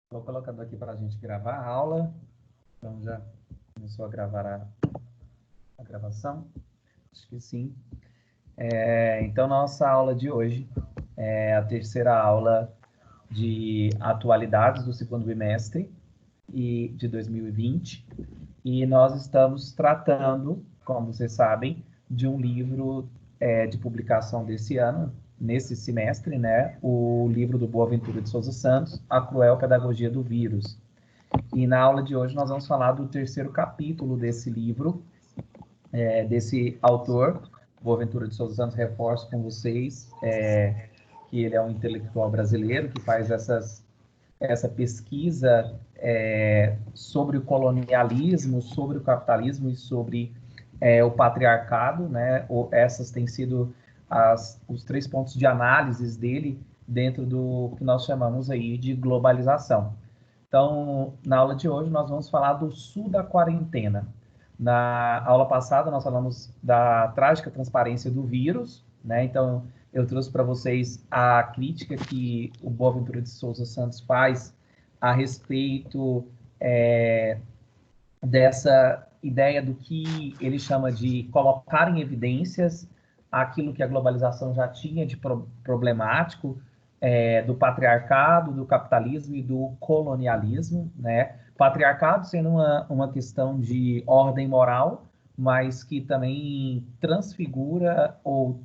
Estou colocando aqui para a gente gravar a aula. Então, já começou a gravar a gravação? Acho que sim. Então, nossa aula de hoje é a terceira aula de atualidades do segundo bimestre de 2020. E nós estamos tratando, como vocês sabem, de um livro de publicação desse ano, nesse semestre, né? O livro do Boaventura de Souza Santos, A Cruel Pedagogia do Vírus. E na aula de hoje nós vamos falar do terceiro capítulo desse livro, desse autor, Boaventura de Souza Santos. Reforço com vocês que ele é um intelectual brasileiro que faz essa pesquisa sobre o colonialismo, sobre o capitalismo e sobre o patriarcado, né? Essas têm sido os três pontos de análise dele dentro do que nós chamamos aí de globalização. Então, na aula de hoje, nós vamos falar do Sul da quarentena. Na aula passada, nós falamos da trágica transparência do vírus, né? Então, eu trouxe para vocês a crítica que o Boaventura de Souza Santos faz a respeito dessa ideia do que ele chama de colocar em evidências aquilo que a globalização já tinha de problemático, do patriarcado, do capitalismo e do colonialismo, né? Patriarcado sendo uma questão de ordem moral, mas que também transfigura ou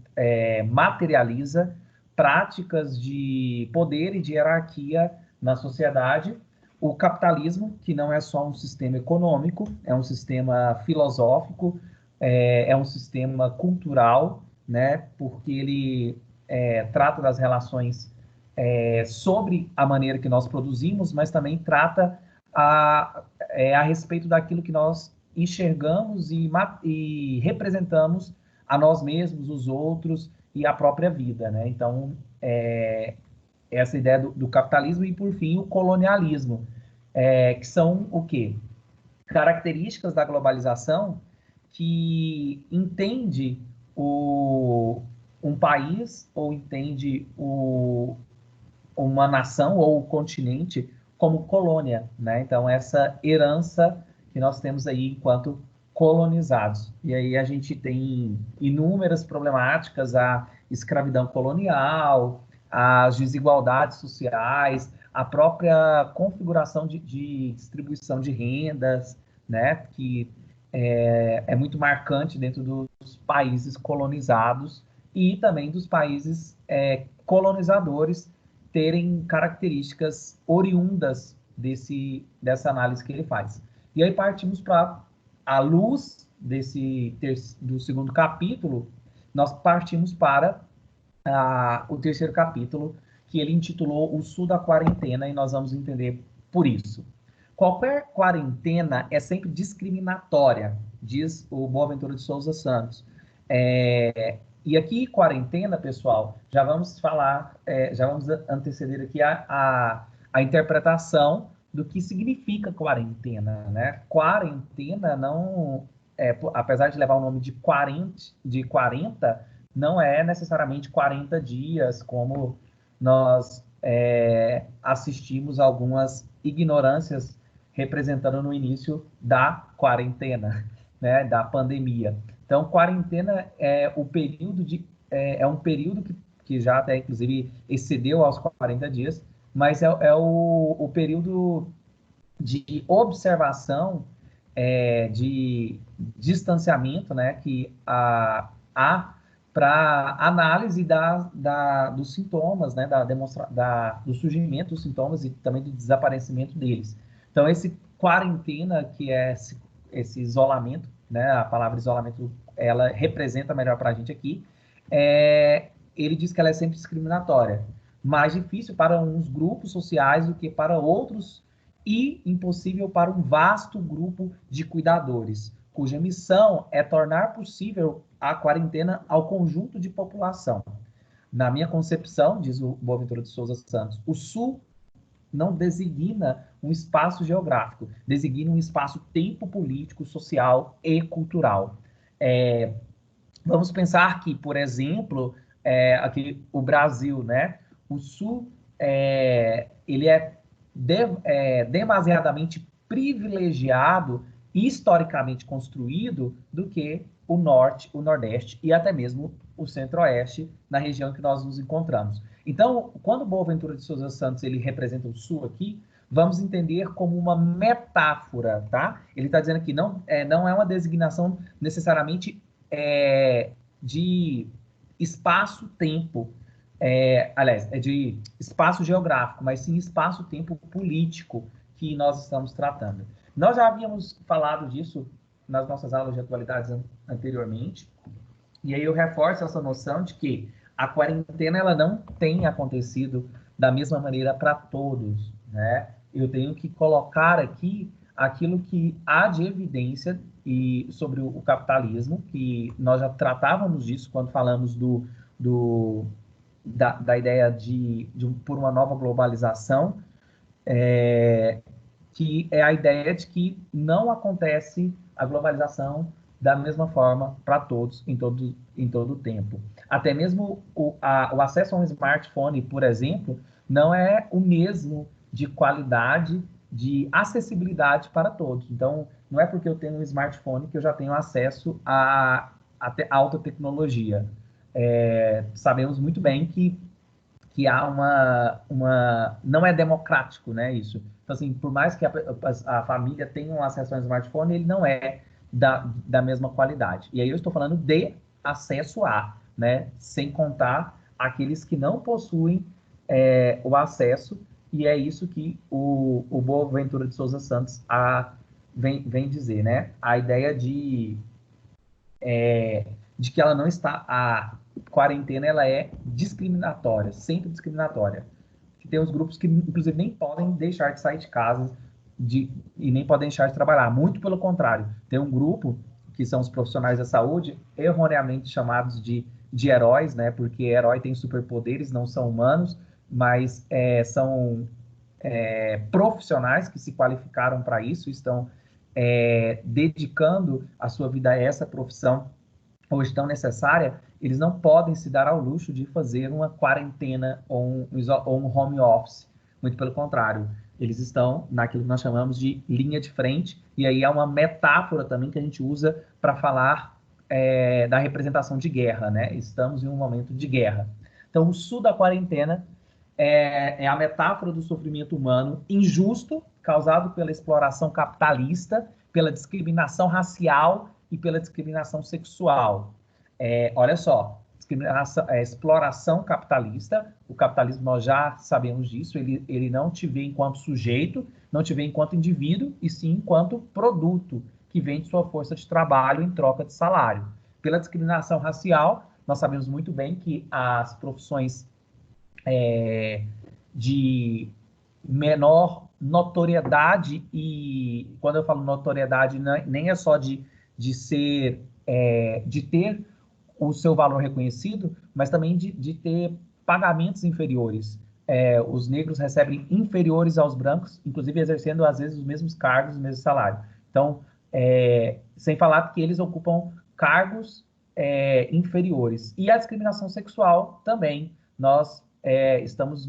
materializa práticas de poder e de hierarquia na sociedade. O capitalismo, que não é só um sistema econômico, é um sistema filosófico, é um sistema cultural, né? Porque ele trata das relações sobre a maneira que nós produzimos, mas também trata a respeito daquilo que nós enxergamos e representamos a nós mesmos, os outros e a própria vida, né? Então, essa ideia do capitalismo e, por fim, o colonialismo, que são o quê? Características da globalização que entende um país ou entende uma nação ou o continente como colônia, né? Então, essa herança que nós temos aí enquanto colonizados. E aí a gente tem inúmeras problemáticas, a escravidão colonial, as desigualdades sociais, a própria configuração de distribuição de rendas, né? Que é muito marcante dentro dos países colonizados e também dos países colonizadores terem características oriundas dessa análise que ele faz. E aí partimos para a luz do segundo capítulo, nós partimos para o terceiro capítulo, que ele intitulou O Sul da Quarentena, e nós vamos entender por isso. Qualquer quarentena é sempre discriminatória, diz o Boaventura de Souza Santos. E aqui, quarentena, pessoal, já vamos falar, já vamos anteceder aqui a interpretação do que significa quarentena, né? Quarentena não, apesar de levar o nome de 40, não é necessariamente 40 dias, como nós assistimos algumas ignorâncias representando no início da quarentena, né, da pandemia. Então, quarentena é o período é um período que já até, inclusive, excedeu aos 40 dias, mas é o período de observação, de distanciamento, né, que há para análise dos sintomas, né, do surgimento dos sintomas e também do desaparecimento deles. Então, esse quarentena, que é esse isolamento, né, a palavra isolamento, ela representa melhor para a gente aqui, ele diz que ela é sempre discriminatória, mais difícil para uns grupos sociais do que para outros e impossível para um vasto grupo de cuidadores, cuja missão é tornar possível a quarentena ao conjunto de população. Na minha concepção, diz o Boaventura de Souza Santos, o Sul não designa um espaço geográfico, designa um espaço-tempo político, social e cultural. Vamos pensar que, por exemplo, aqui o Brasil, né? O Sul, ele é demasiadamente privilegiado, historicamente construído, do que o norte, o nordeste e até mesmo o centro-oeste, na região em que nós nos encontramos. Então, quando Boaventura de Souza Santos ele representa o sul aqui, vamos entender como uma metáfora, tá? Ele está dizendo que não é uma designação necessariamente de espaço-tempo, aliás, é de espaço geográfico, mas sim espaço-tempo político que nós estamos tratando. Nós já havíamos falado disso nas nossas aulas de atualidades anteriormente, e aí eu reforço essa noção de que a quarentena ela não tem acontecido da mesma maneira para todos, né? Eu tenho que colocar aqui aquilo que há de evidência sobre o capitalismo, que nós já tratávamos disso quando falamos da ideia por uma nova globalização, que é a ideia de que não acontece a globalização da mesma forma para todos, em todo o tempo. Até mesmo o acesso a um smartphone, por exemplo, não é o mesmo de qualidade, de acessibilidade para todos. Então, não é porque eu tenho um smartphone que eu já tenho acesso a alta tecnologia. Sabemos muito bem que há não é democrático, né, isso. Então, assim, por mais que a família tenha um acesso a um smartphone, ele não é da mesma qualidade. E aí eu estou falando de acesso a, né, sem contar aqueles que não possuem o acesso, e é isso que o Boaventura de Souza Santos vem dizer, né? A ideia de que ela não está... A quarentena, ela é discriminatória, sempre discriminatória. Tem os grupos que, inclusive, nem podem deixar de sair de casa e nem podem deixar de trabalhar. Muito pelo contrário. Tem um grupo, que são os profissionais da saúde, erroneamente chamados de heróis, né? Porque herói tem superpoderes, não são humanos, mas são profissionais que se qualificaram para isso, estão dedicando a sua vida a essa profissão hoje tão necessária. Eles não podem se dar ao luxo de fazer uma quarentena ou um home office. Muito pelo contrário, eles estão naquilo que nós chamamos de linha de frente, e aí é uma metáfora também que a gente usa para falar da representação de guerra, né? Estamos em um momento de guerra. Então, o sul da quarentena é a metáfora do sofrimento humano injusto, causado pela exploração capitalista, pela discriminação racial e pela discriminação sexual. Olha só, exploração capitalista, o capitalismo nós já sabemos disso, ele não te vê enquanto sujeito, não te vê enquanto indivíduo, e sim enquanto produto, que vende sua força de trabalho em troca de salário. Pela discriminação racial, nós sabemos muito bem que as profissões de menor notoriedade, e quando eu falo notoriedade, nem é só de ter o seu valor reconhecido, mas também de ter pagamentos inferiores. Os negros recebem inferiores aos brancos, inclusive exercendo, às vezes, os mesmos cargos, o mesmo salário. Então, sem falar que eles ocupam cargos inferiores. E a discriminação sexual também. Nós estamos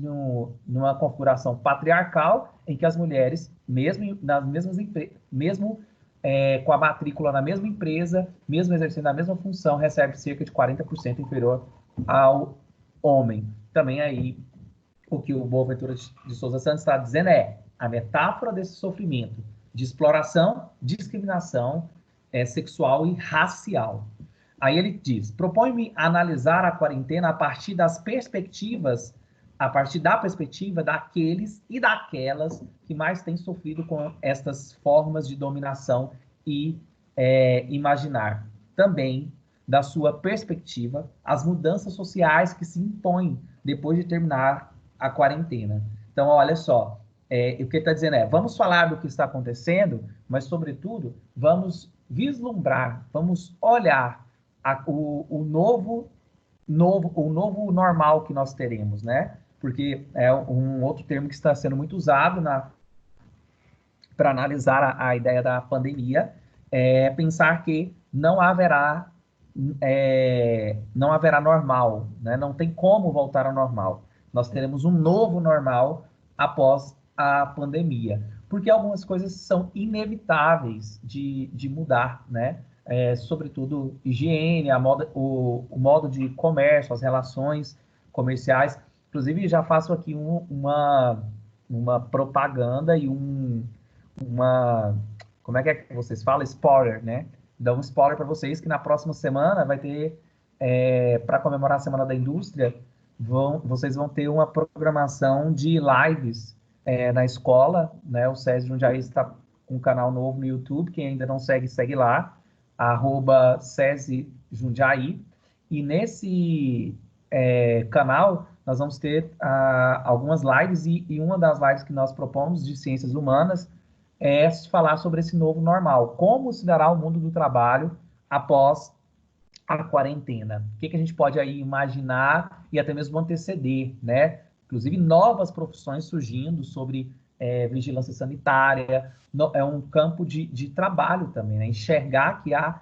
numa configuração patriarcal em que as mulheres, mesmo com a matrícula na mesma empresa, mesmo exercendo a mesma função, recebe cerca de 40% inferior ao homem. Também aí, o que o Boaventura de Souza Santos está dizendo a metáfora desse sofrimento de exploração, discriminação sexual e racial. Aí ele diz, propõe-me analisar a quarentena a partir da perspectiva daqueles e daquelas que mais têm sofrido com estas formas de dominação e imaginar. Também, da sua perspectiva, as mudanças sociais que se impõem depois de terminar a quarentena. Então, olha só, o que ele está dizendo vamos falar do que está acontecendo, mas, sobretudo, vamos vislumbrar, vamos olhar o novo normal que nós teremos, né? Porque é um outro termo que está sendo muito usado para analisar a ideia da pandemia, pensar que não haverá normal, né? Não tem como voltar ao normal. Nós teremos um novo normal após a pandemia, porque algumas coisas são inevitáveis de mudar, né? Sobretudo higiene, o modo de comércio, as relações comerciais. Inclusive, já faço aqui uma propaganda e uma... Como é que vocês falam? Spoiler, né? Dá um spoiler para vocês que na próxima semana vai ter, para comemorar a Semana da Indústria, vocês vão ter uma programação de lives na escola, né? O SESI Jundiaí está com um canal novo no YouTube, quem ainda não segue, segue lá, @SESI Jundiaí. E nesse canal nós vamos ter algumas lives, e uma das lives que nós propomos de ciências humanas é falar sobre esse novo normal, como se dará o mundo do trabalho após a quarentena. O que a gente pode aí imaginar e até mesmo anteceder, né? Inclusive novas profissões surgindo sobre vigilância sanitária, é um campo de trabalho também, né? Enxergar que há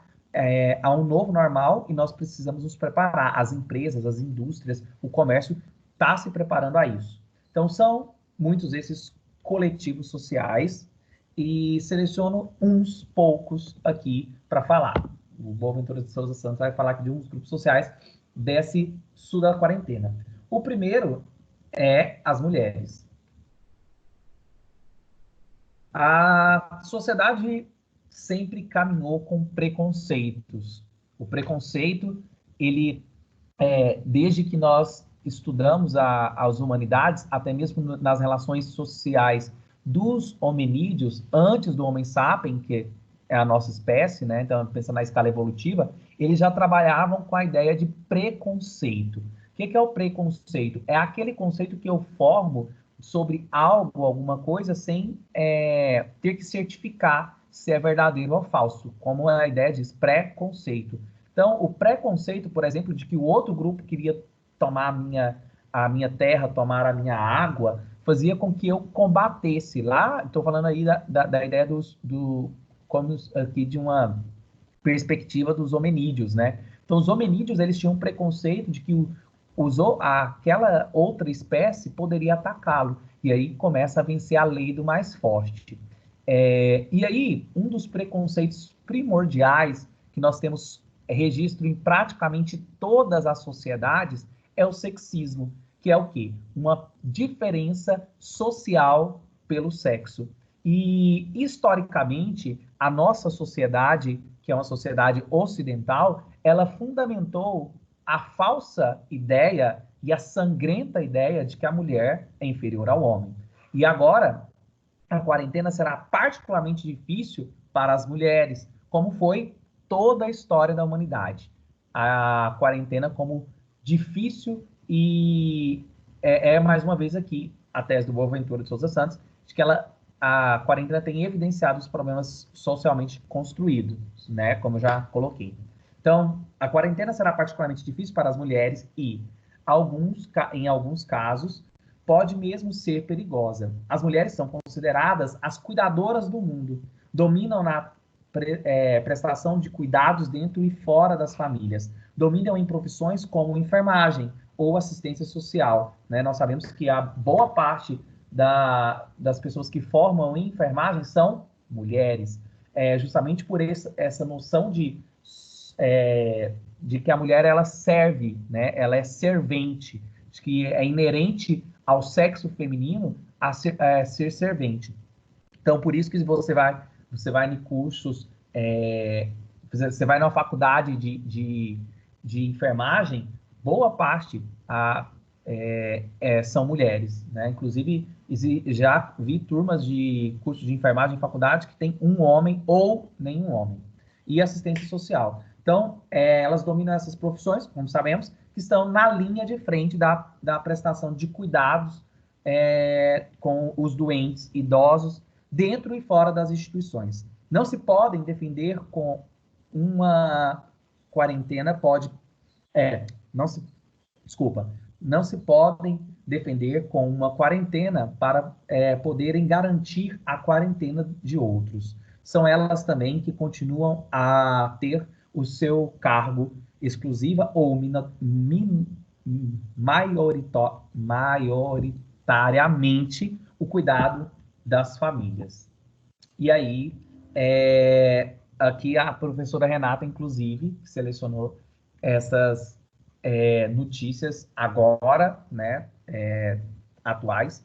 um novo normal e nós precisamos nos preparar. As empresas, as indústrias, o comércio está se preparando a isso. Então, são muitos esses coletivos sociais e seleciono uns poucos aqui para falar. O Boaventura de Souza Santos vai falar aqui de uns grupos sociais desse sul da quarentena. O primeiro é as mulheres. A sociedade sempre caminhou com preconceitos. O preconceito, ele, desde que nós estudamos as humanidades, até mesmo nas relações sociais dos hominídeos, antes do Homo sapiens, que é a nossa espécie, né? Então, pensando na escala evolutiva, eles já trabalhavam com a ideia de preconceito. O que é o preconceito? É aquele conceito que eu formo sobre algo, alguma coisa, sem ter que certificar se é verdadeiro ou falso, como a ideia diz, preconceito. Então, o preconceito, por exemplo, de que o outro grupo queria tomar a minha terra, tomar a minha água, fazia com que eu combatesse. Lá, estou falando aí da ideia como aqui de uma perspectiva dos hominídeos, né? Então, os hominídeos, eles tinham um preconceito de que aquela outra espécie poderia atacá-lo. E aí começa a vencer a lei do mais forte. E aí, um dos preconceitos primordiais que nós temos registro em praticamente todas as sociedades é o sexismo, que é o quê? Uma diferença social pelo sexo. E, historicamente, a nossa sociedade, que é uma sociedade ocidental, ela fundamentou a falsa ideia e a sangrenta ideia de que a mulher é inferior ao homem. E agora, a quarentena será particularmente difícil para as mulheres, como foi toda a história da humanidade. A quarentena como difícil e mais uma vez aqui a tese do Boaventura de Souza Santos, de que a quarentena tem evidenciado os problemas socialmente construídos, né, como eu já coloquei. Então, a quarentena será particularmente difícil para as mulheres e, em alguns casos, pode mesmo ser perigosa. As mulheres são consideradas as cuidadoras do mundo, dominam na prestação de cuidados dentro e fora das famílias, dominam em profissões como enfermagem ou assistência social, né? Nós sabemos que a boa parte das pessoas que formam em enfermagem são mulheres, justamente por essa noção de que a mulher ela serve, né? Ela é servente, de que é inerente ao sexo feminino a ser servente. Então, por isso que você vai em cursos, você vai numa faculdade de enfermagem, boa parte são mulheres, né? Inclusive, já vi turmas de curso de enfermagem em faculdade que tem um homem ou nenhum homem. E assistência social. Então, elas dominam essas profissões, como sabemos, que estão na linha de frente da prestação de cuidados com os doentes, idosos, dentro e fora das instituições. Não se podem defender com uma quarentena, não se podem defender com uma quarentena para poderem garantir a quarentena de outros. São elas também que continuam a ter o seu cargo exclusiva ou maioritariamente o cuidado das famílias. E aí, aqui a professora Renata, inclusive, selecionou essas notícias agora, né, atuais,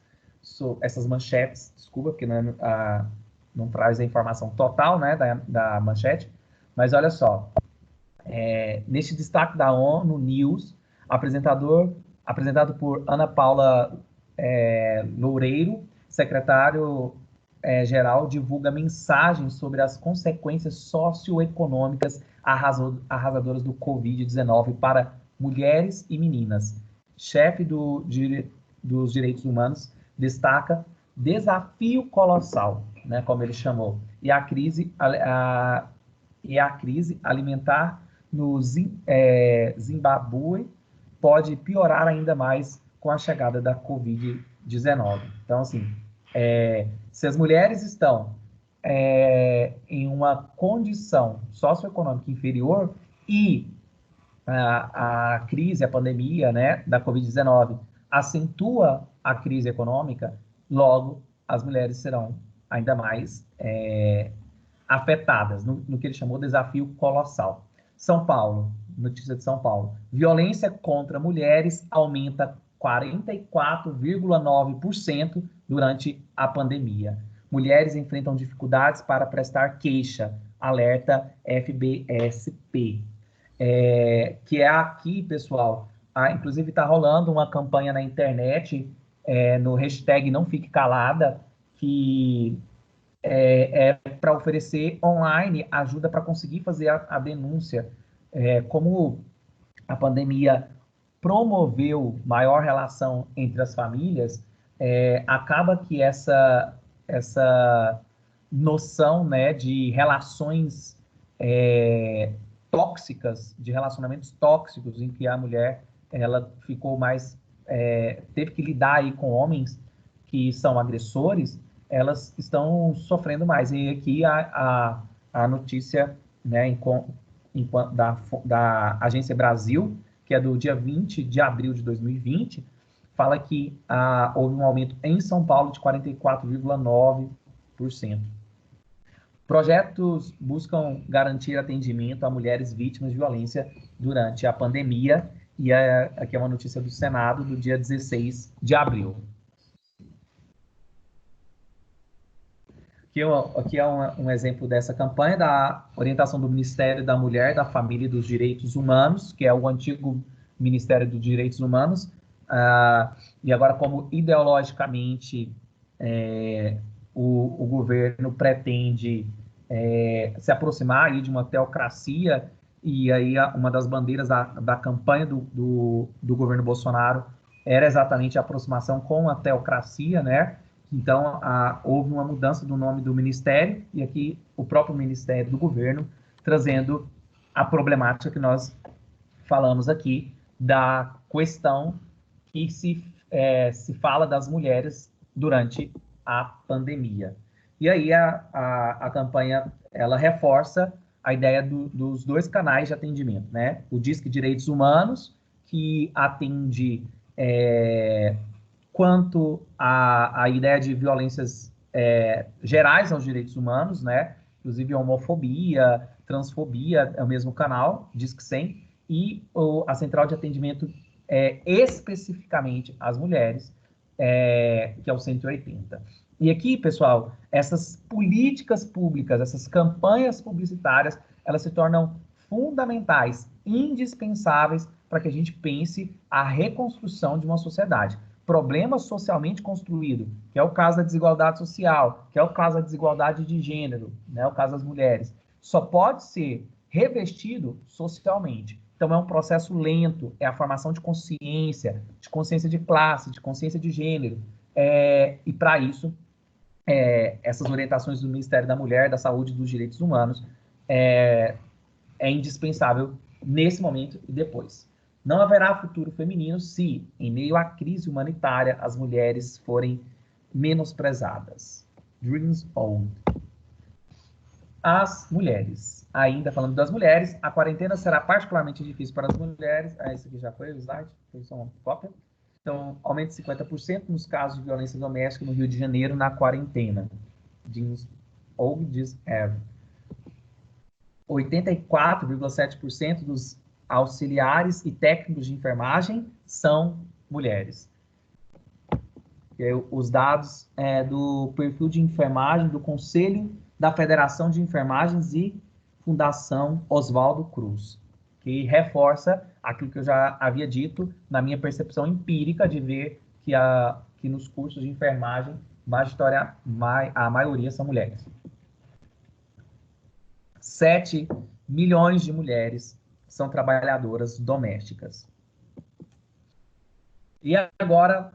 essas manchetes, desculpa, porque não traz a informação total, né, da manchete, mas olha só, neste destaque da ONU News, apresentado por Ana Paula Loureiro, secretário-geral, divulga mensagens sobre as consequências socioeconômicas arrasadoras do Covid-19 para mulheres e meninas. Chefe dos direitos humanos destaca desafio colossal, né, como ele chamou, e a crise alimentar no Zimbábue pode piorar ainda mais com a chegada da Covid-19. Então, assim, se as mulheres estão em uma condição socioeconômica inferior e a crise, a pandemia, né, da Covid-19 acentua a crise econômica, logo as mulheres serão ainda mais afetadas no que ele chamou de desafio colossal. São Paulo, notícia de São Paulo. Violência contra mulheres aumenta 44,9% durante a pandemia. Mulheres enfrentam dificuldades para prestar queixa, alerta FBSP. Que é aqui, pessoal, inclusive está rolando uma campanha na internet, no hashtag Não Fique Calada, que para oferecer online ajuda para conseguir fazer a denúncia. Como a pandemia promoveu maior relação entre as famílias, acaba que essa noção, né, de relações tóxicas, de relacionamentos tóxicos, em que a mulher ela ficou mais teve que lidar aí com homens que são agressores, elas estão sofrendo mais. E aqui a notícia, né, da Agência Brasil, que é do dia 20 de abril de 2020, fala que houve um aumento em São Paulo de 44,9%. Projetos buscam garantir atendimento a mulheres vítimas de violência durante a pandemia, e aqui é uma notícia do Senado, do dia 16 de abril. Aqui é um exemplo dessa campanha, da orientação do Ministério da Mulher, da Família e dos Direitos Humanos, que é o antigo Ministério dos Direitos Humanos, e agora como ideologicamente o governo pretende se aproximar aí de uma teocracia, e aí uma das bandeiras da campanha do governo Bolsonaro era exatamente a aproximação com a teocracia, né? Então, houve uma mudança do nome do ministério, e aqui o próprio Ministério do Governo trazendo a problemática que nós falamos aqui, da questão que se fala das mulheres durante a pandemia. E aí a campanha ela reforça a ideia dos dois canais de atendimento, né? O Disque Direitos Humanos, que atende quanto à ideia de violências gerais aos direitos humanos, né? Inclusive homofobia, transfobia, é o mesmo canal, Disque 100, e a central de atendimento especificamente às mulheres, que é o 180. E aqui, pessoal, essas políticas públicas, essas campanhas publicitárias, elas se tornam fundamentais, indispensáveis para que a gente pense a reconstrução de uma sociedade. Problema socialmente construído, que é o caso da desigualdade social, que é o caso da desigualdade de gênero, né, o caso das mulheres, só pode ser revestido socialmente. Então, é um processo lento, é a formação de consciência de classe, de consciência de gênero. E, para isso, essas orientações do Ministério da Mulher, da Saúde e dos Direitos Humanos é indispensável nesse momento e depois. Não haverá futuro feminino se, em meio à crise humanitária, as mulheres forem menosprezadas. Dreams Old. As mulheres. Ainda falando das mulheres, a quarentena será particularmente difícil para as mulheres. Esse aqui já foi o slide, foi só uma cópia. Então, aumento de 50% nos casos de violência doméstica no Rio de Janeiro na quarentena. Ou diz 84,7% dos auxiliares e técnicos de enfermagem são mulheres. Os dados do perfil de enfermagem do Conselho da Federação de Enfermagens e Fundação Oswaldo Cruz, que reforça aquilo que eu já havia dito na minha percepção empírica de ver que nos cursos de enfermagem a maioria são mulheres. 7 milhões de mulheres são trabalhadoras domésticas. E agora,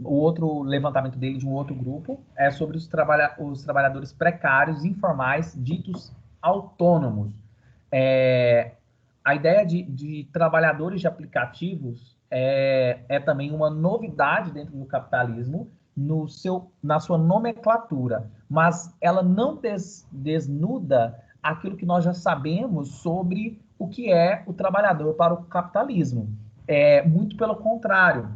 o outro levantamento dele de um outro grupo é sobre os trabalhadores precários, informais, ditos autônomos. A ideia de trabalhadores de aplicativos é também uma novidade dentro do capitalismo, na sua nomenclatura, mas ela não desnuda aquilo que nós já sabemos sobre o que é o trabalhador para o capitalismo. Muito pelo contrário,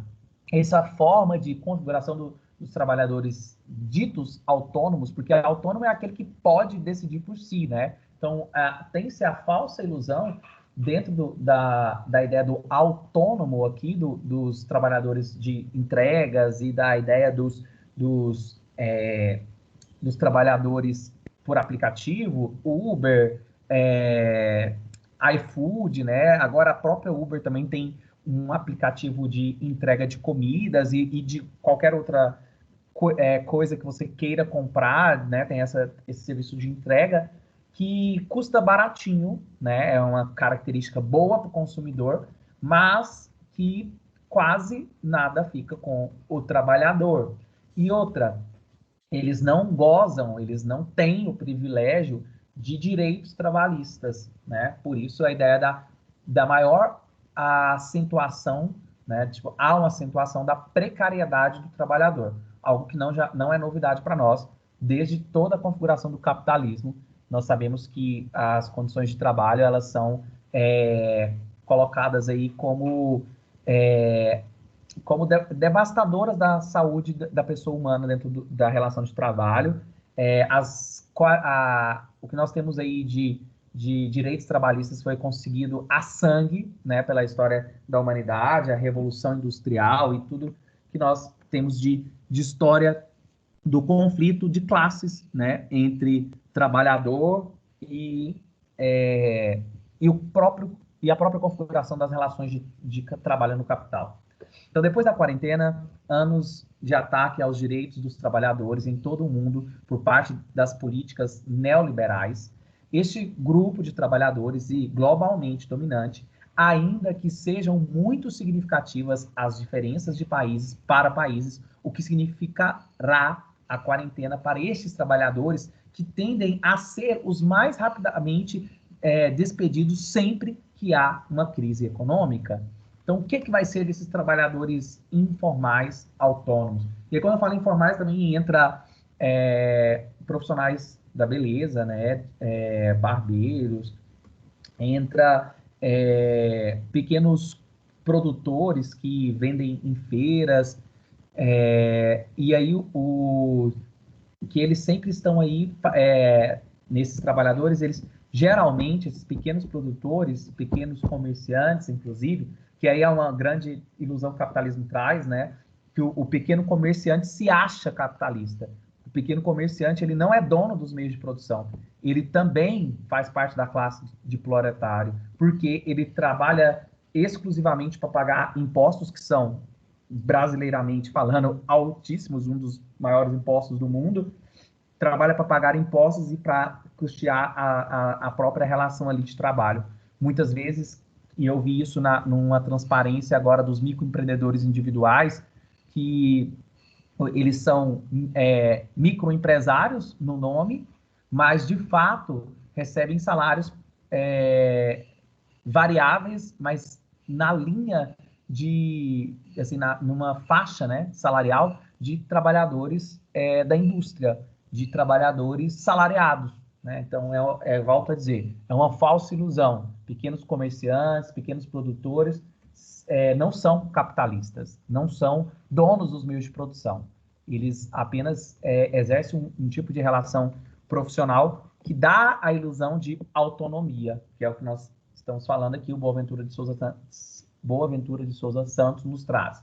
essa forma de configuração dos trabalhadores ditos autônomos, porque autônomo é aquele que pode decidir por si, né? Então, tem-se a falsa ilusão dentro da ideia do autônomo aqui, dos trabalhadores de entregas e da ideia dos trabalhadores por aplicativo, Uber, iFood, né? Agora a própria Uber também tem um aplicativo de entrega de comidas e de qualquer outra coisa que você queira comprar, né? Tem esse serviço de entrega que custa baratinho, né? É uma característica boa para o consumidor, mas que quase nada fica com o trabalhador. E outra, eles não gozam, eles não têm o privilégio de direitos trabalhistas, né? Por isso a ideia da maior acentuação, né? Tipo, há uma acentuação da precariedade do trabalhador, algo que não é novidade para nós, desde toda a configuração do capitalismo. Nós sabemos que as condições de trabalho, elas são colocadas aí como devastadoras da saúde da pessoa humana dentro da relação de trabalho. O que nós temos aí de direitos trabalhistas foi conseguido a sangue, né, pela história da humanidade, a Revolução Industrial e tudo que nós temos de história do conflito de classes, né, entre trabalhador e a própria configuração das relações de trabalho no capital. Então, depois da quarentena, anos de ataque aos direitos dos trabalhadores em todo o mundo por parte das políticas neoliberais, este grupo de trabalhadores e globalmente dominante, ainda que sejam muito significativas as diferenças de países para países, o que significará a quarentena para estes trabalhadores que tendem a ser os mais rapidamente despedidos sempre que há uma crise econômica. Então, o que vai ser desses trabalhadores informais autônomos? E aí, quando eu falo informais, também entra profissionais da beleza, né? Barbeiros, entra pequenos produtores que vendem em feiras, e aí que eles sempre estão aí, nesses trabalhadores, eles geralmente, esses pequenos produtores, pequenos comerciantes, inclusive, que aí é uma grande ilusão que o capitalismo traz, né? Que o pequeno comerciante se acha capitalista. O pequeno comerciante, ele não é dono dos meios de produção. Ele também faz parte da classe de proletário, porque ele trabalha exclusivamente para pagar impostos que são, brasileiramente falando, altíssimos, um dos maiores impostos do mundo, trabalha para pagar impostos e para custear a própria relação ali de trabalho. Muitas vezes, e eu vi isso numa transparência agora dos microempreendedores individuais, que eles são microempresários no nome, mas de fato recebem salários variáveis, mas na linha assim, numa faixa, né, salarial de trabalhadores da indústria, de trabalhadores salariados, né? Então, volto a dizer, é uma falsa ilusão. Pequenos comerciantes, pequenos produtores não são capitalistas, não são donos dos meios de produção. Eles apenas exercem um tipo de relação profissional que dá a ilusão de autonomia, que é o que nós estamos falando aqui, o Boaventura de Souza Santos nos traz.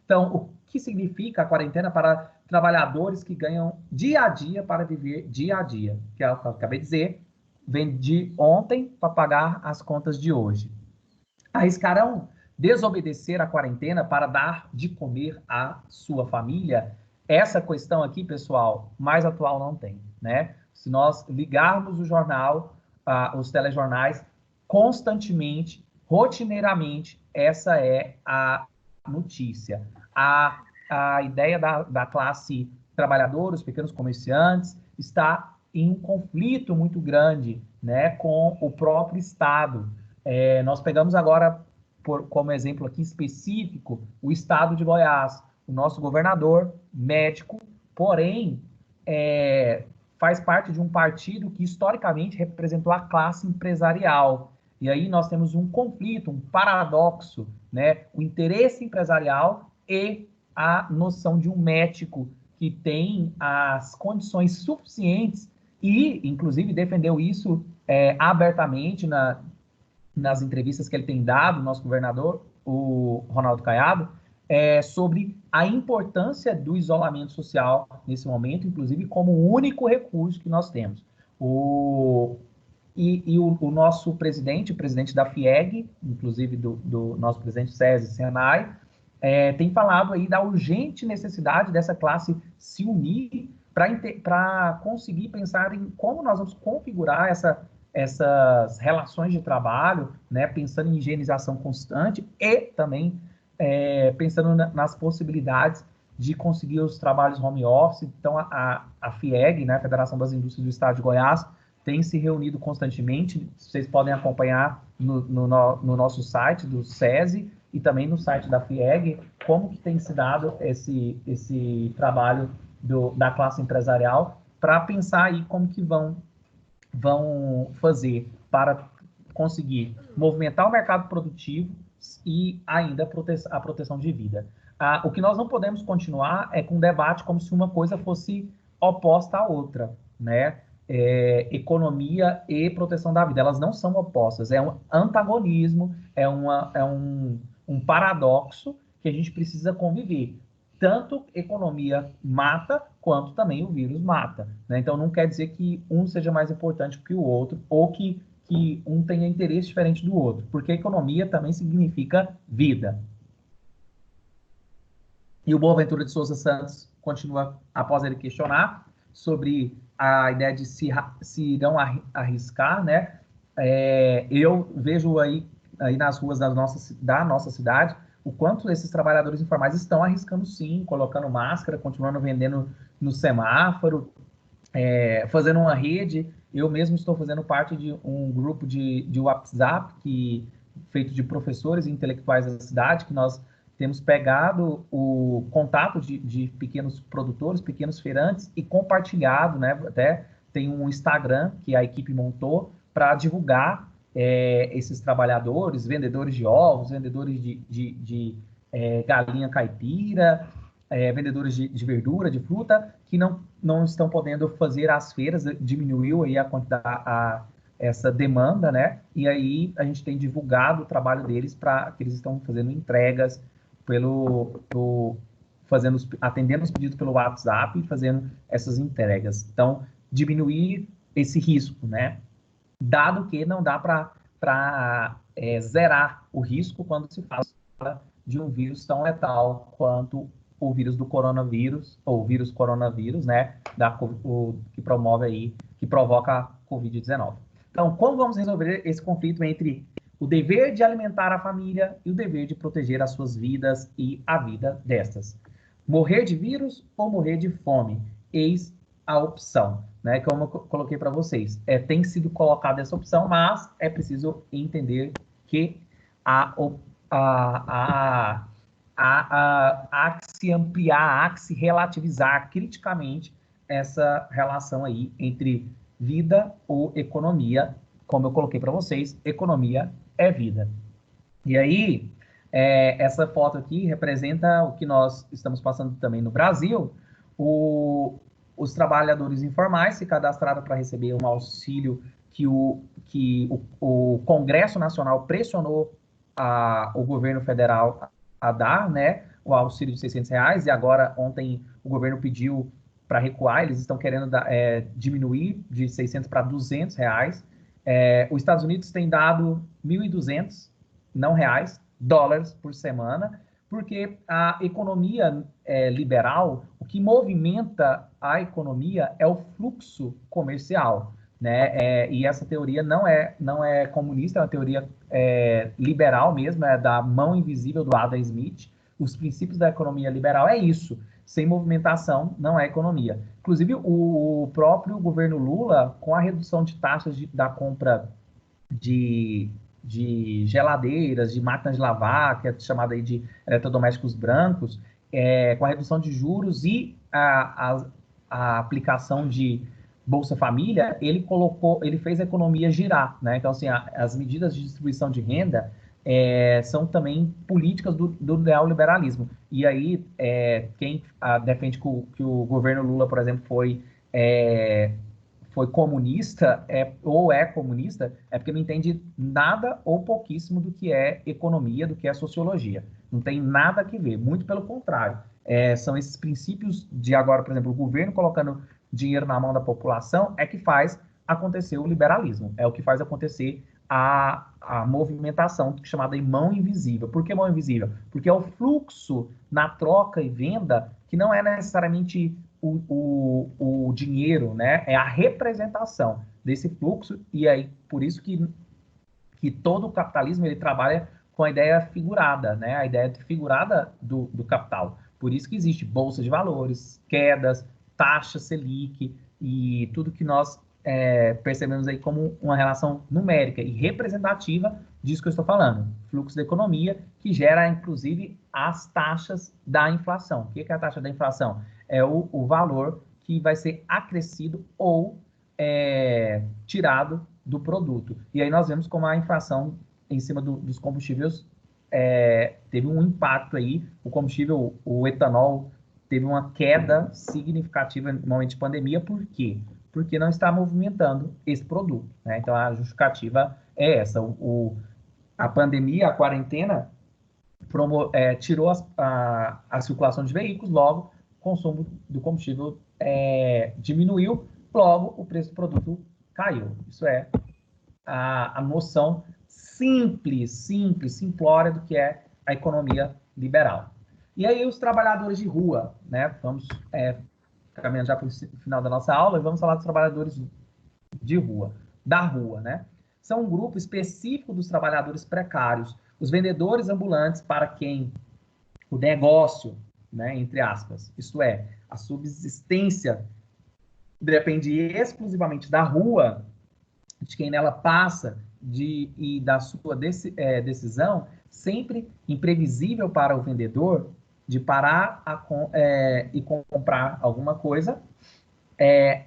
Então, o que significa a quarentena para trabalhadores que ganham dia a dia para viver dia a dia? Que é o que eu acabei de dizer, vendi ontem para pagar as contas de hoje. Arriscarão desobedecer a quarentena para dar de comer à sua família? Essa questão aqui, pessoal, mais atual não tem, né? Se nós ligarmos o jornal, os telejornais, constantemente, rotineiramente, essa é a notícia. A ideia da classe trabalhadora, os pequenos comerciantes, está em um conflito muito grande, né, com o próprio Estado. Nós pegamos agora, como exemplo aqui específico, o Estado de Goiás. O nosso governador, médico, porém, faz parte de um partido que historicamente representou a classe empresarial. E aí nós temos um conflito, um paradoxo, né? O interesse empresarial e a noção de um médico que tem as condições suficientes e, inclusive, defendeu isso abertamente nas entrevistas que ele tem dado, nosso governador, o Ronaldo Caiado, sobre a importância do isolamento social nesse momento, inclusive como o único recurso que nós temos. O nosso presidente, o presidente da FIEG, inclusive do nosso presidente SESI, Senai, tem falado aí da urgente necessidade dessa classe se unir para conseguir pensar em como nós vamos configurar essas relações de trabalho, né, pensando em higienização constante e também pensando nas possibilidades de conseguir os trabalhos home office. Então, a FIEG, né, a Federação das Indústrias do Estado de Goiás, tem se reunido constantemente. Vocês podem acompanhar no nosso site do SESI e também no site da FIEG como que tem se dado esse trabalho da classe empresarial para pensar aí como que vão fazer para conseguir movimentar o mercado produtivo e ainda a proteção de vida. O que nós não podemos continuar é com um debate como se uma coisa fosse oposta à outra, né? Economia e proteção da vida, elas não são opostas, é um antagonismo, é um paradoxo que a gente precisa conviver. Tanto economia mata, quanto também o vírus mata, né? Então não quer dizer que um seja mais importante que o outro, ou que um tenha interesse diferente do outro, porque economia também significa vida. E o Boaventura de Souza Santos continua, após ele questionar, sobre a ideia de se irão arriscar, né? Eu vejo aí nas ruas da nossa cidade o quanto esses trabalhadores informais estão arriscando sim, colocando máscara, continuando vendendo no semáforo, fazendo uma rede. Eu mesmo estou fazendo parte de um grupo de WhatsApp feito de professores e intelectuais da cidade, que nós temos pegado o contato de pequenos produtores, pequenos feirantes e compartilhado, né? Até tem um Instagram que a equipe montou para divulgar esses trabalhadores, vendedores de ovos, vendedores de galinha caipira, vendedores de verdura, de fruta, que não estão podendo fazer as feiras, diminuiu aí essa demanda, né? E aí a gente tem divulgado o trabalho deles para que eles estão fazendo entregas atendendo os pedidos pelo WhatsApp e fazendo essas entregas. Então, diminuir esse risco, né? Dado que não dá para zerar o risco quando se fala de um vírus tão letal quanto o vírus do coronavírus, ou o vírus coronavírus, né? Que provoca a Covid-19. Então, como vamos resolver esse conflito entre o dever de alimentar a família e o dever de proteger as suas vidas e a vida destas? Morrer de vírus ou morrer de fome? Eis a opção, né? Como eu coloquei para vocês. Tem sido colocada essa opção, mas é preciso entender que há que se ampliar, há que se relativizar criticamente essa relação aí entre vida ou economia. Como eu coloquei para vocês, economia é vida. E aí, Essa foto aqui representa o que nós estamos passando também no Brasil. Os trabalhadores informais se cadastraram para receber um auxílio que o Congresso Nacional pressionou o governo federal a dar, né? O auxílio de R$ 600, e agora ontem o governo pediu para recuar, eles estão querendo diminuir de 600 para R$ 200. Os Estados Unidos têm dado 1.200, não reais, dólares por semana, porque a economia liberal, o que movimenta a economia é o fluxo comercial, né? E essa teoria não é comunista, é uma teoria liberal mesmo, é da mão invisível do Adam Smith. Os princípios da economia liberal é isso. Sem movimentação não é economia. Inclusive, o próprio governo Lula, com a redução de taxas da compra de geladeiras, de máquinas de lavar, que é chamada aí de eletrodomésticos brancos, com a redução de juros e a aplicação de Bolsa Família, ele fez a economia girar, né? Então, assim, as medidas de distribuição de renda são também políticas do neoliberalismo. E aí, quem defende que o governo Lula, por exemplo, foi comunista, ou é comunista, é porque não entende nada ou pouquíssimo do que é economia, do que é sociologia. Não tem nada a ver, muito pelo contrário. São esses princípios de agora, por exemplo, o governo colocando dinheiro na mão da população é que faz acontecer o liberalismo, é o que faz acontecer a movimentação chamada de mão invisível. Por que mão invisível? Porque é o fluxo na troca e venda que não é necessariamente o dinheiro, né? É a representação desse fluxo, e aí por isso que todo o capitalismo ele trabalha com a ideia figurada, né? A ideia figurada do capital. Por isso que existe bolsa de valores, quedas, taxa Selic e tudo que nós percebemos aí como uma relação numérica e representativa disso que eu estou falando. Fluxo da economia que gera, inclusive, as taxas da inflação. O que é a taxa da inflação? É o valor que vai ser acrescido ou tirado do produto. E aí nós vemos como a inflação em cima dos combustíveis teve um impacto aí. O combustível, o etanol, teve uma queda significativa no momento de pandemia. Por quê? Porque não está movimentando esse produto, né? Então, a justificativa é essa. A pandemia, a quarentena, tirou a circulação de veículos, logo, o consumo do combustível diminuiu, logo, o preço do produto caiu. Isso é a noção simplória do que é a economia liberal. E aí, os trabalhadores de rua, né? Vamos caminhando já para o final da nossa aula, e vamos falar dos trabalhadores de rua, da rua, né? São um grupo específico dos trabalhadores precários, os vendedores ambulantes para quem o negócio, né, entre aspas, isto é, a subsistência depende exclusivamente da rua, de quem nela passa e da sua decisão, sempre imprevisível para o vendedor de parar e comprar alguma coisa.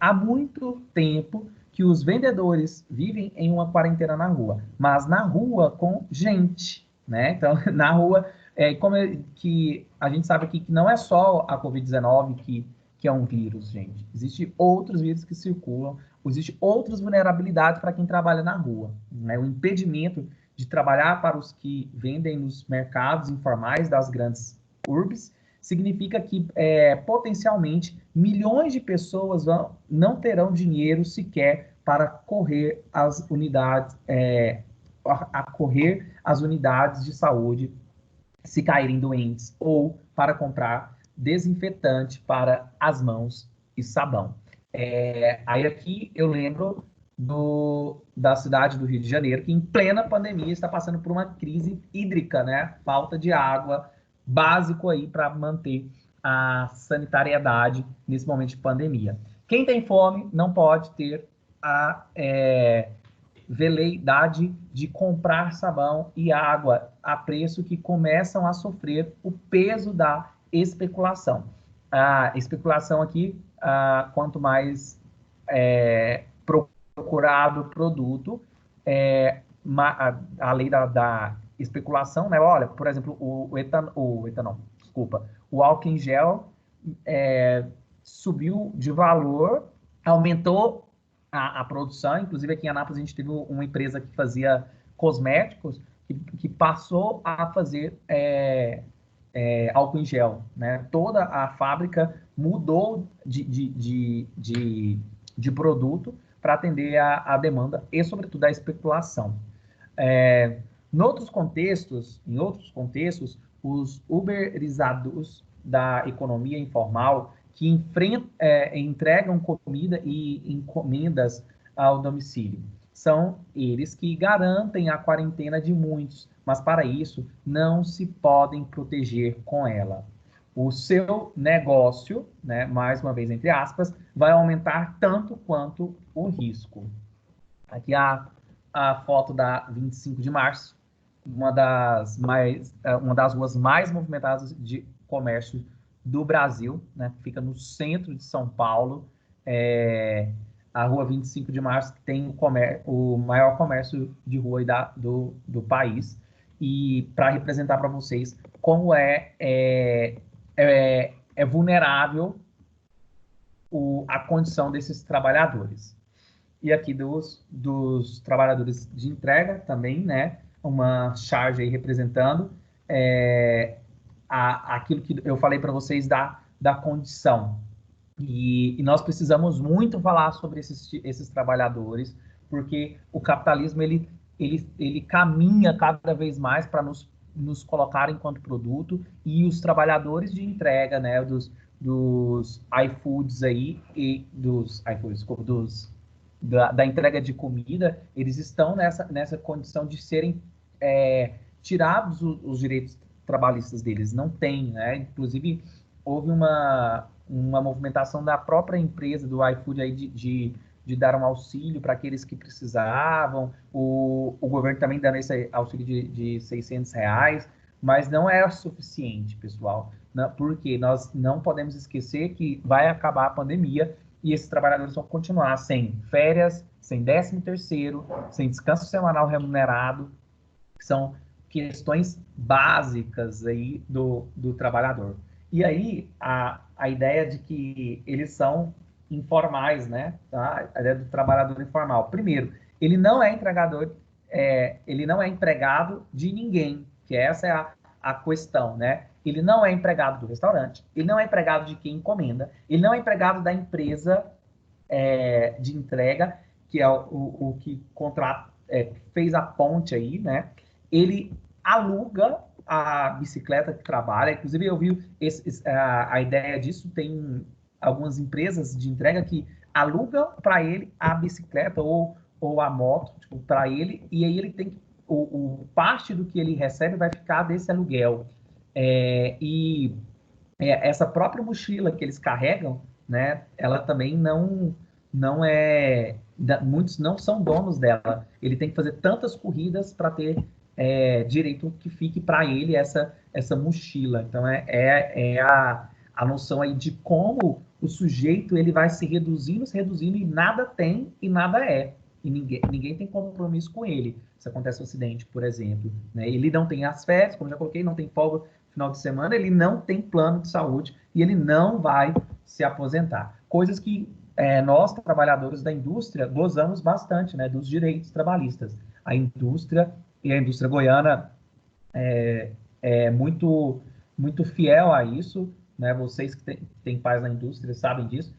Há muito tempo que os vendedores vivem em uma quarentena na rua, mas na rua com gente, né? Então, na rua, que a gente sabe aqui que não é só a Covid-19 que é um vírus, gente. Existem outros vírus que circulam, existem outras vulnerabilidades para quem trabalha na rua, né? O impedimento de trabalhar para os que vendem nos mercados informais das grandes urbes significa que, potencialmente, milhões de pessoas não terão dinheiro sequer para correr as unidades, correr as unidades de saúde se caírem doentes, ou para comprar desinfetante para as mãos e sabão. Aí aqui eu lembro da cidade do Rio de Janeiro, que em plena pandemia está passando por uma crise hídrica, né? Falta de água, básico aí para manter a sanitariedade nesse momento de pandemia. Quem tem fome não pode ter a veleidade de comprar sabão e água a preço que começam a sofrer o peso da especulação. A especulação aqui, quanto mais procurado o produto, a lei da especulação, né? Olha, por exemplo, o álcool em gel subiu de valor, aumentou a produção. Inclusive aqui em Anápolis a gente teve uma empresa que fazia cosméticos que passou a fazer álcool em gel, né? Toda a fábrica mudou de produto para atender a demanda e, sobretudo, a especulação. Em outros contextos, os uberizados da economia informal que entregam comida e encomendas ao domicílio. São eles que garantem a quarentena de muitos, mas para isso não se podem proteger com ela. O seu negócio, né, mais uma vez entre aspas, vai aumentar tanto quanto o risco. Aqui a foto da 25 de março, uma das ruas mais movimentadas de comércio do Brasil, né? Fica no centro de São Paulo, a rua 25 de março, que tem o maior comércio de rua do país. E para representar para vocês como é vulnerável a condição desses trabalhadores. E aqui dos trabalhadores de entrega também, né? Uma charge aí representando aquilo que eu falei para vocês da condição. E nós precisamos muito falar sobre esses trabalhadores, porque o capitalismo ele caminha cada vez mais para nos colocar enquanto produto, e os trabalhadores de entrega, né, dos iFoods aí, e dos iFoods, da entrega de comida, eles estão nessa condição de serem tirados os direitos trabalhistas deles. Não tem, né? Inclusive, houve uma movimentação da própria empresa, do iFood, aí, de dar um auxílio para aqueles que precisavam, o governo também dando esse auxílio de R$600, mas não é suficiente, pessoal, porque nós não podemos esquecer que vai acabar a pandemia e esses trabalhadores vão continuar sem férias, sem 13º, sem descanso semanal remunerado, que são questões básicas aí do trabalhador. E aí, a ideia de que eles são informais, né? Tá? A ideia do trabalhador informal. Primeiro, ele não é ele não é empregado de ninguém, que essa é a questão, né? Ele não é empregado do restaurante, ele não é empregado de quem encomenda, ele não é empregado da empresa de entrega, que é o que fez a ponte aí, né? Ele aluga a bicicleta que trabalha. Inclusive, eu vi a ideia disso. Tem algumas empresas de entrega que alugam para ele a bicicleta ou a moto, tipo, para ele, e aí ele tem parte do que ele recebe vai ficar desse aluguel. Essa própria mochila que eles carregam, né, ela também não é... Muitos não são donos dela. Ele tem que fazer tantas corridas para ter direito que fique para ele essa mochila. Então, a noção aí de como o sujeito ele vai se reduzindo, e nada tem e nada é. E ninguém tem compromisso com ele. Se acontece um acidente, por exemplo, né? Ele não tem as férias, como já coloquei, não tem folga final de semana, ele não tem plano de saúde e ele não vai se aposentar. Coisas que nós, trabalhadores da indústria, gozamos bastante, né, dos direitos trabalhistas. A indústria goiana é muito, muito fiel a isso, né? Vocês que têm pais na indústria sabem disso.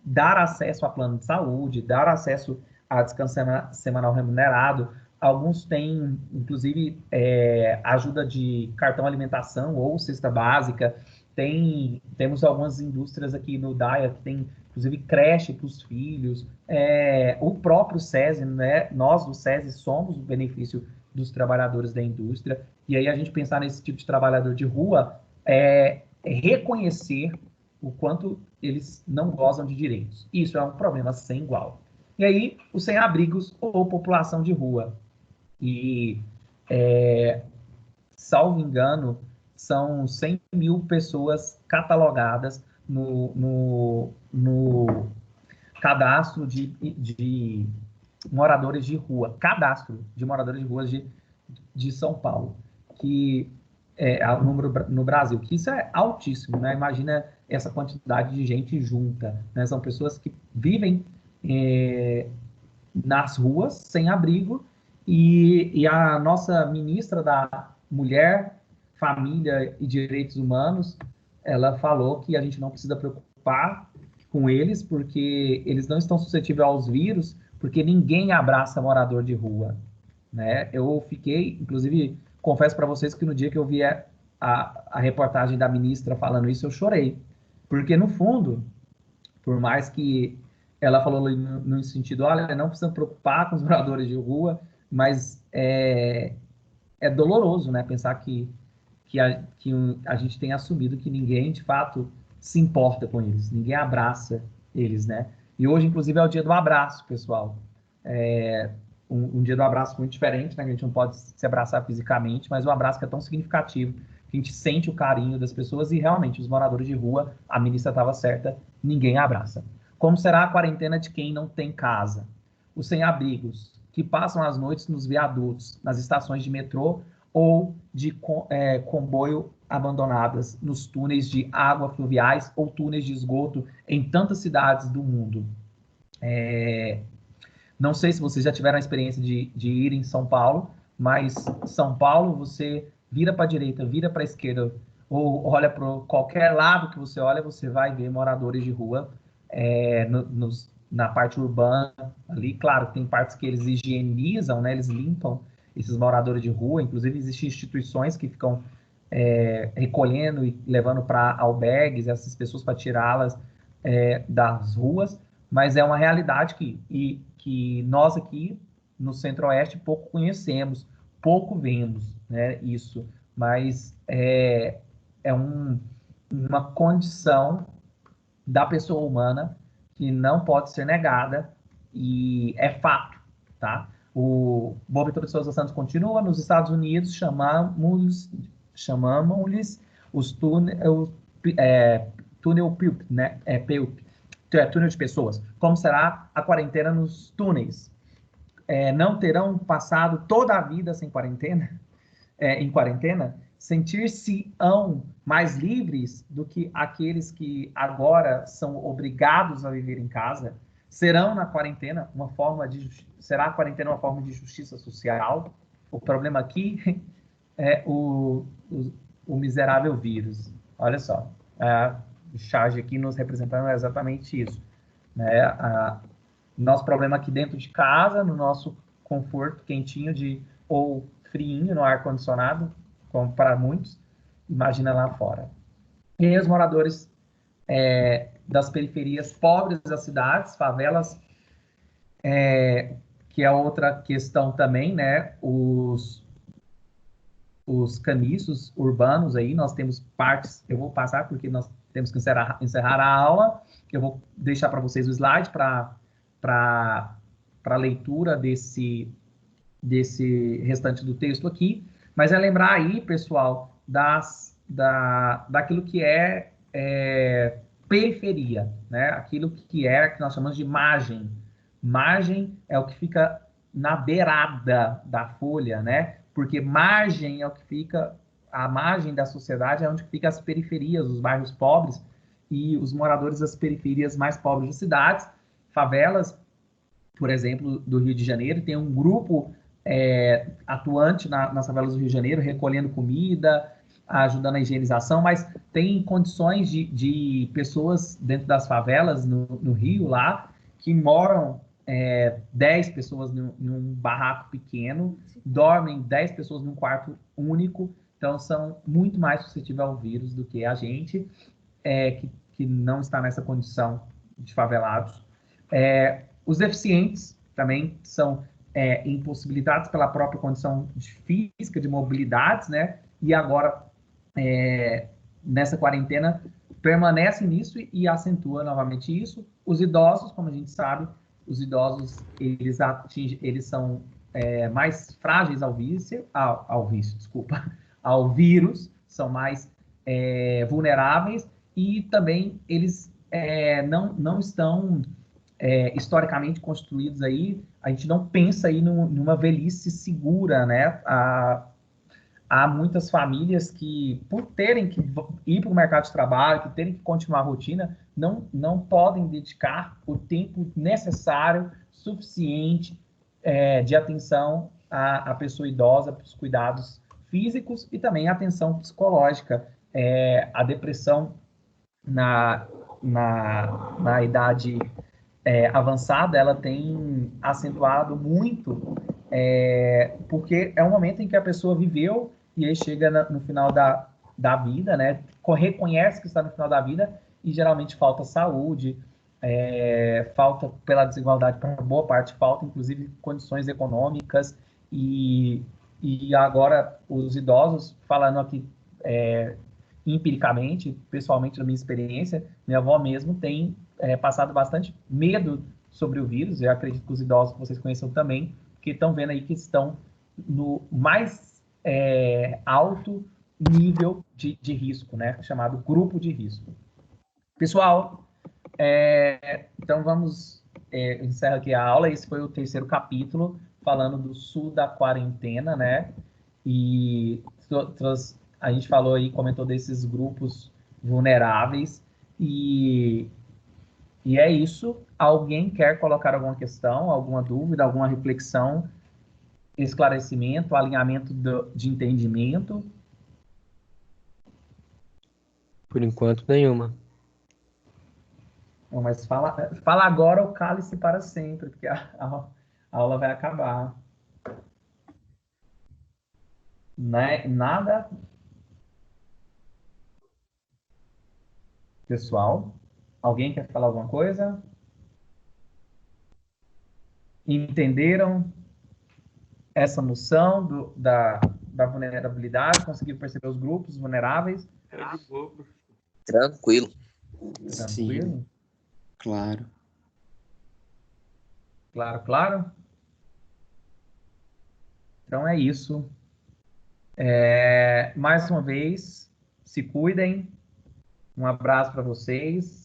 Dar acesso a plano de saúde, dar acesso a descanso semanal remunerado. Alguns têm, inclusive, ajuda de cartão alimentação ou cesta básica. Temos algumas indústrias aqui no DAIA que tem, inclusive, creche para os filhos. O próprio SESI, né? Nós do SESI somos o benefício dos trabalhadores da indústria. E aí a gente pensar nesse tipo de trabalhador de rua reconhecer o quanto eles não gozam de direitos. Isso é um problema sem igual. E aí, os sem-abrigos ou população de rua. E, salvo engano, são 100 mil pessoas catalogadas no cadastro de moradores de rua. Cadastro de moradores de rua de São Paulo, que é o número no Brasil, que isso é altíssimo, né? Imagina essa quantidade de gente junta, né? São pessoas que vivem nas ruas, sem abrigo, e a nossa ministra da Mulher, Família e Direitos Humanos, ela falou que a gente não precisa preocupar com eles, porque eles não estão suscetíveis aos vírus, porque ninguém abraça morador de rua, né? Eu fiquei, inclusive, confesso para vocês que no dia que eu vi a reportagem da ministra falando isso, eu chorei, porque no fundo, por mais que ela falou no sentido, olha, não precisa preocupar com os moradores de rua, mas é doloroso, né? Pensar que a gente tem assumido que ninguém, de fato, se importa com eles, ninguém abraça eles, né? E hoje, inclusive, é o dia do abraço, pessoal. Um dia do abraço muito diferente, né? Que a gente não pode se abraçar fisicamente, mas um abraço que é tão significativo, que a gente sente o carinho das pessoas e, realmente, os moradores de rua, a ministra estava certa, ninguém abraça. Como será a quarentena de quem não tem casa? Os sem-abrigos, que passam as noites nos viadutos, nas estações de metrô ou de comboio abandonadas nos túneis de água fluviais ou túneis de esgoto em tantas cidades do mundo. Não sei se vocês já tiveram a experiência de ir em São Paulo, mas São Paulo, você vira para a direita, vira para a esquerda, ou olha para qualquer lado que você olha, você vai ver moradores de rua na parte urbana ali. Claro, tem partes que eles higienizam, né? Eles limpam esses moradores de rua. Inclusive, existem instituições que ficam recolhendo e levando para albergues essas pessoas para tirá-las das ruas, mas é uma realidade que nós aqui no Centro-Oeste pouco conhecemos, pouco vemos, né, isso, mas uma condição da pessoa humana que não pode ser negada e é fato, tá? O Boaventura de Souza Santos continua. Nos Estados Unidos, chamamos-lhes os túnel PUP, né? Túnel de pessoas. Como será a quarentena nos túneis? Não terão passado toda a vida sem quarentena? Em quarentena? Sentir-se-ão mais livres do que aqueles que agora são obrigados a viver em casa? Serão na quarentena será a quarentena uma forma de justiça social? O problema aqui é o miserável vírus. Olha só, a charge aqui nos representando é exatamente isso, né? Nosso problema aqui dentro de casa, no nosso conforto quentinho ou friinho no ar-condicionado, como para muitos, imagina lá fora. E aí os moradores das periferias pobres das cidades, favelas, que é outra questão também, né? Os caniços urbanos aí, nós temos partes, eu vou passar porque nós temos que encerrar a aula, eu vou deixar para vocês o slide para leitura desse restante do texto aqui, mas lembrar aí, pessoal, daquilo que periferia, né? Aquilo que nós chamamos de margem. Margem é o que fica na beirada da folha, né? Porque margem é o que fica, a margem da sociedade é onde fica as periferias, os bairros pobres e os moradores das periferias mais pobres das cidades, favelas, por exemplo, do Rio de Janeiro. Tem um grupo atuante nas favelas do Rio de Janeiro, recolhendo comida, ajudando a higienização, mas tem condições de pessoas dentro das favelas no Rio lá, que moram 10 pessoas em um barraco pequeno, dormem 10 pessoas num quarto único, então são muito mais suscetíveis ao vírus do que a gente, que não está nessa condição de favelados. Os deficientes também são impossibilitados pela própria condição física, de mobilidades, né? E agora, nessa quarentena, permanecem nisso e acentua novamente isso. Os idosos, como a gente sabe, os idosos, eles são mais frágeis ao vírus, são mais vulneráveis, e também eles não estão historicamente construídos aí, a gente não pensa aí numa velhice segura, né? Há muitas famílias que, por terem que ir para o mercado de trabalho, que terem que continuar a rotina, não podem dedicar o tempo necessário, suficiente, de atenção à pessoa idosa, para os cuidados físicos e também a atenção psicológica. A depressão na idade avançada, ela tem acentuado muito, porque é um momento em que a pessoa viveu e aí chega no final da vida, né? Reconhece que está no final da vida e geralmente falta saúde, falta pela desigualdade para boa parte, falta inclusive condições econômicas e agora os idosos, falando aqui empiricamente, pessoalmente na minha experiência, minha avó mesmo tem passado bastante medo sobre o vírus. Eu acredito que os idosos que vocês conheçam também, que estão vendo aí que estão no mais alto nível de risco, né? Chamado grupo de risco. Pessoal, então vamos encerrar aqui a aula. Esse foi o terceiro capítulo, falando do sul da quarentena, né? E a gente falou aí, comentou desses grupos vulneráveis e é isso. Alguém quer colocar alguma questão, alguma dúvida, alguma reflexão, esclarecimento, alinhamento de entendimento? Por enquanto, nenhuma. Não, mas fala agora ou cale-se para sempre, porque a aula vai acabar. Né? Nada, pessoal? Alguém quer falar alguma coisa? Entenderam essa noção da vulnerabilidade? Conseguiram perceber os grupos vulneráveis? Tranquilo. Tranquilo? Sim, claro. Claro, claro. Então é isso. Mais uma vez, se cuidem. Um abraço para vocês.